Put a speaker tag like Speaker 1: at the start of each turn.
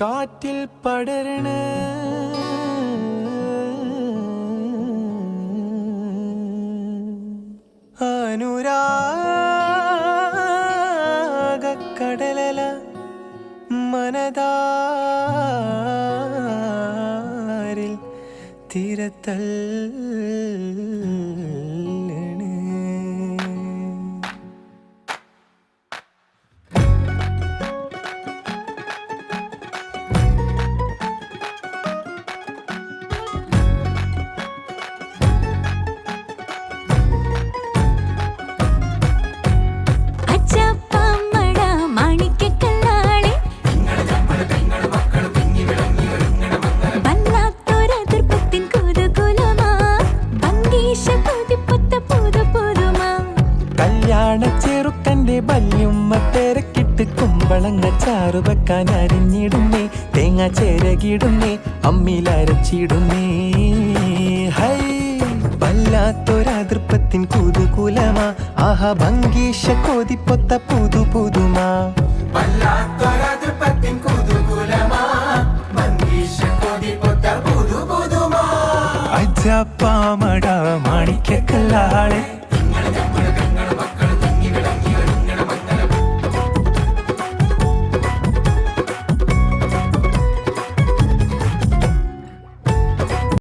Speaker 1: കാറ്റിൽ പടരണ അനുരാഗക്കടലല മനതാരിൽ തിരത്തല്ലണ ചെറുക്കന്റെ ബല്യുമ്മ തിരക്കിട്ട് കുമ്പളങ്ങ ചാറു വെക്കാൻ അരിഞ്ഞിടുന്നേ തേങ്ങ ചേരകിടുന്നേ അമ്മിലരച്ചിടുന്നേ ഹൈ വല്ലാത്തൊരതൃപ്പത്തിൻ കുതുകുലമാ ആഹാ ഭംഗീഷ കൊതിപ്പൊത്ത പുതു പുതുമാ വല്ലാത്തൊരതൃപ്പത്തിൻ കുതുകുലമാ ഭംഗീഷ കൊതിപ്പൊത്ത പുതു പുതുമാ അജപ്പാമട മാണിക്കക്കല്ലാളെ